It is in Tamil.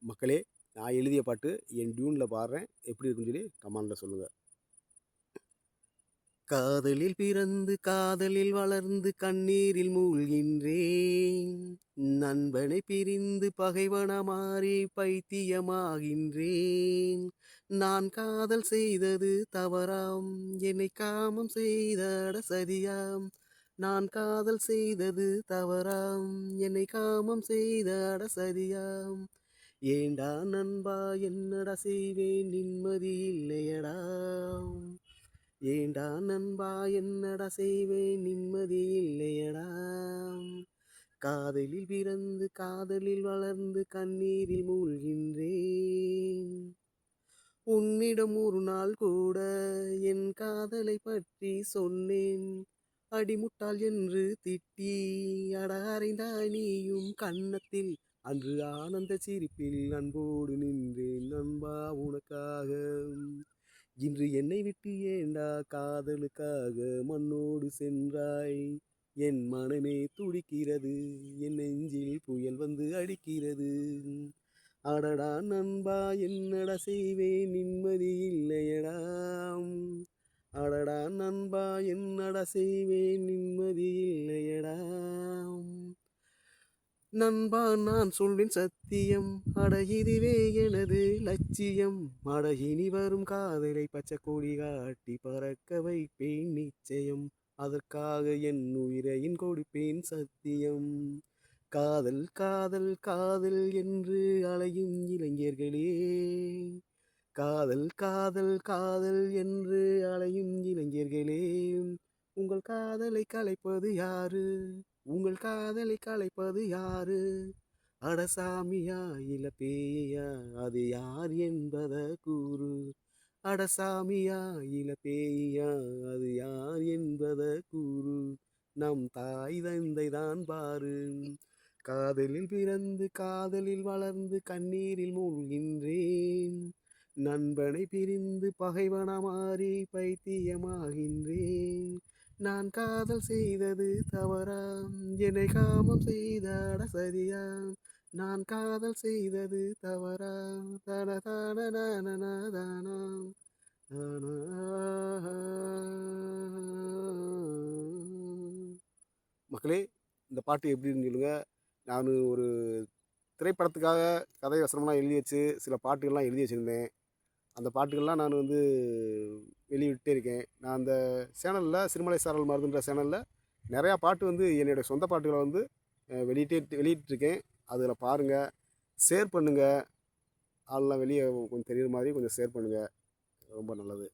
மக்களே, நான் எழுதிய பாட்டு என் டியூனில் பாடுறேன். எப்படி இருக்குன்னு சொல்லி கமெண்டில் சொல்லுங்கள். காதலில் பிறந்து காதலில் வளர்ந்து கண்ணீரில் மூழ்கின்றேன். நண்பனை பிரிந்து பகைவன மாறி பைத்தியமாகின்றேன். நான் காதல் செய்தது தவறாம், என்னை காமம் செய்தட சதியாம். நான் காதல் செய்தது தவறாம், என்னை காமம் செய்தட சதியாம். ஏண்டா நண்பா என்னடா செய்வேன், நிம்மதி இல்லையடா. ஏண்டா நண்பா என்னடா செய்வேன், நிம்மதி இல்லையடா. காதலில் பிறந்து காதலில் வளர்ந்து கண்ணீரில் மூழ்கின்றேன். உன்னிடம் ஒரு நாள் கூட என் காதலை பற்றி சொன்னேன். அடிமுட்டாள் என்று திட்டி அட அறைந்தாய் நீயும் கன்னத்தில். அன்று ஆனந்த சிரிப்பில் அன்போடு நின்றேன் நண்பா உனக்காக. இன்று என்னை விட்டு ஏண்டா காதலுக்காக மண்ணோடு சென்றாய். என் மனமே துடிக்கிறது, என் நெஞ்சில் புயல் வந்து அடிக்கிறது. அடடா நண்பா என்னடா செய்வேன், நிம்மதி இல்லையடா. அடடா நண்பா என்னடா செய்வேன், நிம்மதி இல்லையடா. நண்பா நான் சொல்வேன் சத்தியம், அட இதுவே எனது லட்சியம். அட இனி வரும் காதலை பச்சை கொடி காட்டி பறக்க வைப்பேன் நிச்சயம். அதற்காக என் உயிரையும் கொடுப்பேன் சத்தியம். காதல் காதல் காதல் என்று அலையும் இளைஞர்களே. காதல் காதல் காதல் என்று அலையும் இளைஞர்களே. உங்கள் காதலை கலைப்பது யாரு, உங்கள் காதலை கலைப்பது யாரு. அடசாமியா இல்ல பேயா, அது யார் என்பத கூறு. அடசாமியா இல்ல பேயா, அது யார் என்பத கூறு. நம் தாய் தந்தை தான் பாரு. காதலில் பிறந்து காதலில் வளர்ந்து கண்ணீரில் மூழ்கின்றேன். நண்பனை பிரிந்து பகைவன மாறி பைத்தியமாகின்றேன். நான் காதல் செய்தது தவறாம், என்னை காமம் செய்தாட சரியாம். நான் காதல் செய்தது தவறாம், தன தான தானாம். மக்களே, இந்த பாட்டு எப்படின்னு சொல்லுங்க. நான் ஒரு திரைப்படத்துக்காக கதை வசனம்லாம் எழுதி வச்சு சில பாட்டுகள்லாம் எழுதி வச்சுருந்தேன். அந்த பாட்டுகள்லாம் நான் வெளியிட்டே இருக்கேன். நான் அந்த சேனலில் சிறுமலை சாரல் மருதுன்ற சேனலில் நிறையா பாட்டு என்னுடைய சொந்த பாட்டுகளை வெளியிட்டிருக்கேன். அதில் பாருங்கள், ஷேர் பண்ணுங்கள். ஆள்லாம் வெளியே கொஞ்சம் தெரியுற மாதிரி கொஞ்சம் ஷேர் பண்ணுங்கள், ரொம்ப நல்லது.